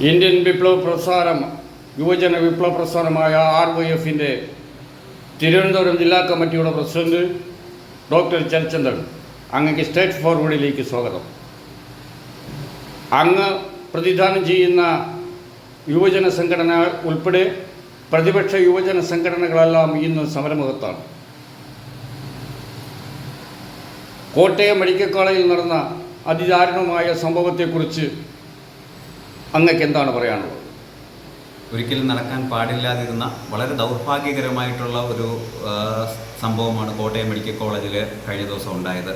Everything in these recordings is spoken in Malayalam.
ഇന്ത്യൻ വിപ്ലവ പ്രസ്ഥാനം യുവജന വിപ്ലവ പ്രസ്ഥാനമായ RYF-ന്റെ തിരുവനന്തപുരം ജില്ലാ കമ്മിറ്റിയുടെ പ്രസിഡന്റ് ഡോക്ടർ ചരചന്ദ്രൻ, അങ്ങക്ക് സ്റ്റേറ്റ് ഫോർവേഡിലേക്ക് സ്വാഗതം. അങ്ങ് പ്രതിദാനം ചെയ്യുന്ന യുവജന സംഘടന ഉൾപ്പെടെ പ്രതിപക്ഷ യുവജന സംഘടനകളെല്ലാം ഇന്ന് സമരമുഖത്താണ്. കോട്ടയം മെഡിക്കൽ കോളേജിൽ നടന്ന അതിദാരുണമായ സംഭവത്തെക്കുറിച്ച് അങ്ങക്ക് എന്താണ് പറയാനുള്ളത്? ഒരിക്കലും നടക്കാൻ പാടില്ലാതിരുന്ന വളരെ ദൗർഭാഗ്യകരമായിട്ടുള്ള ഒരു സംഭവമാണ് കോട്ടയം മെഡിക്കൽ കോളേജിൽ കഴിഞ്ഞ ദിവസം ഉണ്ടായത്.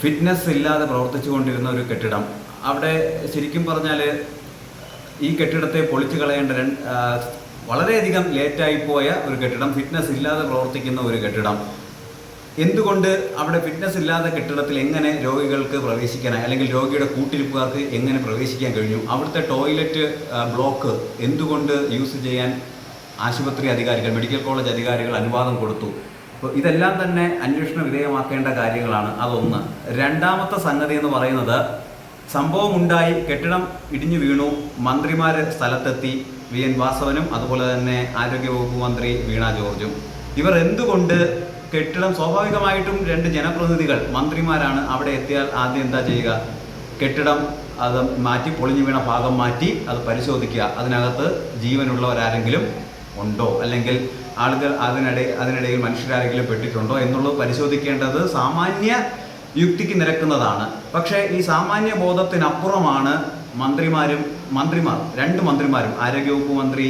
ഫിറ്റ്നസ് ഇല്ലാതെ പ്രവർത്തിച്ചു കൊണ്ടിരുന്ന ഒരു കെട്ടിടം, അവിടെ ശരിക്കും പറഞ്ഞാൽ ഈ കെട്ടിടത്തെ പൊളിച്ചു കളയേണ്ട വളരെയധികം ലേറ്റായിപ്പോയ ഒരു കെട്ടിടം, ഫിറ്റ്നസ് ഇല്ലാതെ പ്രവർത്തിക്കുന്ന ഒരു കെട്ടിടം. എന്തുകൊണ്ട് അവിടെ ഫിറ്റ്നസ് ഇല്ലാത്ത കെട്ടിടത്തിൽ എങ്ങനെ രോഗികൾക്ക് പ്രവേശിക്കാനായി, അല്ലെങ്കിൽ രോഗിയുടെ കൂട്ടിരിപ്പുകാർക്ക് എങ്ങനെ പ്രവേശിക്കാൻ കഴിഞ്ഞു? അവിടുത്തെ ടോയ്ലറ്റ് ബ്ലോക്ക് എന്തുകൊണ്ട് യൂസ് ചെയ്യാൻ ആശുപത്രി അധികാരികൾ, മെഡിക്കൽ കോളേജ് അധികാരികൾ അനുവാദം കൊടുത്തു? അപ്പോൾ ഇതെല്ലാം തന്നെ അന്വേഷണ വിധേയമാക്കേണ്ട കാര്യങ്ങളാണ്. അതൊന്ന്. രണ്ടാമത്തെ സംഗതി എന്ന് പറയുന്നത്, സംഭവമുണ്ടായി, കെട്ടിടം ഇടിഞ്ഞു വീണു, മന്ത്രിമാർ സ്ഥലത്തെത്തി, VN വാസവനും അതുപോലെ തന്നെ ആരോഗ്യവകുപ്പ് മന്ത്രി വീണ ജോർജും. ഇവർ എന്തുകൊണ്ട് കെട്ടിടം, സ്വാഭാവികമായിട്ടും രണ്ട് ജനപ്രതിനിധികൾ മന്ത്രിമാരാണ്, അവിടെ എത്തിയാൽ ആദ്യം എന്താ ചെയ്യുക? കെട്ടിടം അത് മാറ്റി, പൊളിഞ്ഞു വീണ ഭാഗം മാറ്റി അത് പരിശോധിക്കുക, അതിനകത്ത് ജീവനുള്ളവരാരെങ്കിലും ഉണ്ടോ, അല്ലെങ്കിൽ ആളുകൾ അതിനിടയിൽ മനുഷ്യരാരെങ്കിലും പെട്ടിട്ടുണ്ടോ എന്നുള്ളത് പരിശോധിക്കേണ്ടത് സാമാന്യ യുക്തിക്ക് നിരക്കുന്നതാണ്. പക്ഷേ ഈ സാമാന്യ ബോധത്തിനപ്പുറമാണ് രണ്ട് മന്ത്രിമാരും ആരോഗ്യവകുപ്പ് മന്ത്രി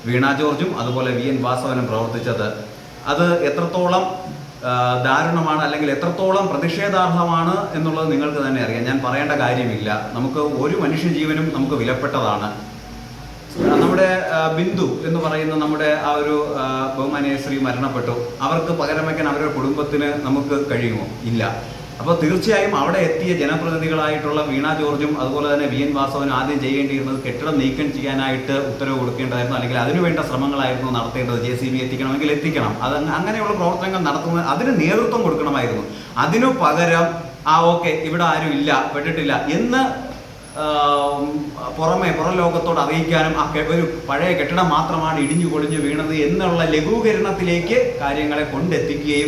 വീണ ജോർജും അതുപോലെ VN വാസവനും പ്രവർത്തിച്ചത്. അത് എത്രത്തോളം ദാരുണമാണ്, അല്ലെങ്കിൽ എത്രത്തോളം പ്രതിഷേധാർഹമാണ് എന്നുള്ളത് നിങ്ങൾക്ക് തന്നെ അറിയാം. ഞാൻ പറയേണ്ട കാര്യമില്ല. നമുക്ക് ഒരു മനുഷ്യജീവനും നമുക്ക് വിലപ്പെട്ടതാണ്. നമ്മുടെ ബിന്ദു എന്ന് പറയുന്ന നമ്മുടെ ആ ഒരു ബഹുമാനീയ സ്ത്രീ മരണപ്പെട്ടു. അവർക്ക് പകരം വയ്ക്കാൻ അവരുടെ കുടുംബത്തിന് നമുക്ക് കഴിയുമോ? ഇല്ല. അപ്പോൾ തീർച്ചയായും അവിടെ എത്തിയ ജനപ്രതിനിധികളായിട്ടുള്ള വീണ ജോർജും അതുപോലെ തന്നെ VN വാസവനും ആദ്യം ചെയ്യേണ്ടിയിരുന്നത് കെട്ടിടം നീക്കം ചെയ്യാനായിട്ട് ഉത്തരവ് കൊടുക്കേണ്ടതായിരുന്നു, അല്ലെങ്കിൽ അതിനുവേണ്ട ശ്രമങ്ങളായിരുന്നു നടത്തേണ്ടത്. JCB എത്തിക്കണമെങ്കിൽ എത്തിക്കണം, അങ്ങനെയുള്ള പ്രവർത്തനങ്ങൾ നടത്തുന്നത്, അതിന് നേതൃത്വം കൊടുക്കണമായിരുന്നു. അതിനു പകരം ഓക്കെ ഇവിടെ ആരും ഇല്ല, പെട്ടിട്ടില്ല എന്ന് പുറം ലോകത്തോട് അറിയിക്കാനും ഒരു പഴയ കെട്ടിടം മാത്രമാണ് ഇടിഞ്ഞു പൊളിഞ്ഞു വീണത് എന്നുള്ള ലഘൂകരണത്തിലേക്ക് കാര്യങ്ങളെ കൊണ്ടെത്തിക്കുകയും.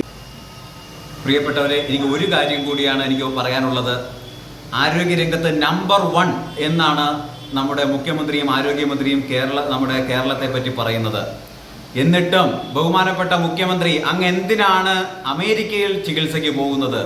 പ്രിയപ്പെട്ടവരെ, എനിക്ക് ഒരു കാര്യം കൂടിയാണ് എനിക്ക് പറയാനുള്ളത്. ആരോഗ്യരംഗത്ത് നമ്പർ 1 എന്നാണ് നമ്മുടെ മുഖ്യമന്ത്രിയും ആരോഗ്യമന്ത്രിയും നമ്മുടെ കേരളത്തെ പറ്റി പറയുന്നത്. എന്നിട്ടും ബഹുമാനപ്പെട്ട മുഖ്യമന്ത്രി, അങ്ങ് എന്തിനാണ് അമേരിക്കയിൽ ചികിത്സയ്ക്ക് പോകുന്നത്?